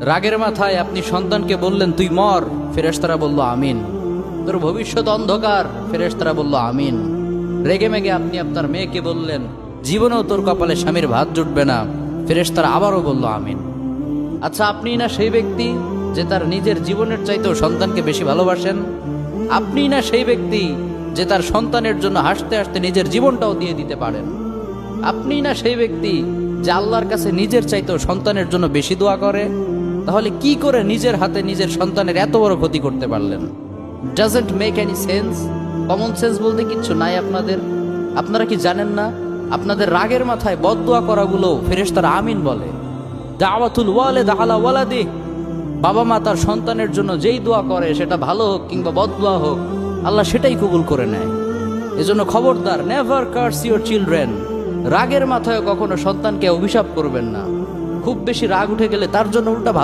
রাগের মাথায় আপনি সন্তানকে বললেন তুই মর, ফেরেশতারা বলল আমিন। তোর ভবিষ্যৎ অন্ধকার, ফেরেশতারা বলল আমিন। রেগে মেগে আপনি আপনার মেয়েকে বললেন জীবনেও তোর কপালে স্বামীর ভাত জুটবে না, ফেরেশতারা আবারও বলল আমিন। আচ্ছা, আপনি না সেই ব্যক্তি যে তার নিজের জীবনের চাইতেও সন্তানকে বেশি ভালোবাসেন? আপনি না সেই ব্যক্তি যে তার সন্তানের জন্য হাসতে হাসতে নিজের জীবনটাও দিয়ে দিতে পারেন? আপনি না সেই ব্যক্তি যে আল্লাহর কাছে নিজের চাইতেও সন্তানের জন্য বেশি দোয়া করে? তাহলে কি করে নিজের হাতে নিজের সন্তানের এত বড় ক্ষতি করতে পারলেন? Doesn't make any sense. Common sense বলতে কিচ্ছু নাই আপনাদের? আপনারা কি জানেন না আপনাদের রাগের মাথায় বদদোয়া করাগুলো ফেরেশতারা আমিন বলে? দাওয়াতুল ওয়ালিদ আলা ওয়ালাদি, বাবা মা তার সন্তানের জন্য যেই দোয়া করে সেটা ভালো হোক কিংবা বদদোয়া হোক, আল্লাহ সেটাই কবুল করে নেয়। এজন্য খবরদার, নেভার কার্স ইউর চিলড্রেন। রাগের মাথায় কখনো সন্তানকে অভিশাপ করবেন না। খুব বেশি রাগ উঠে গেলে তার জন্য উল্টা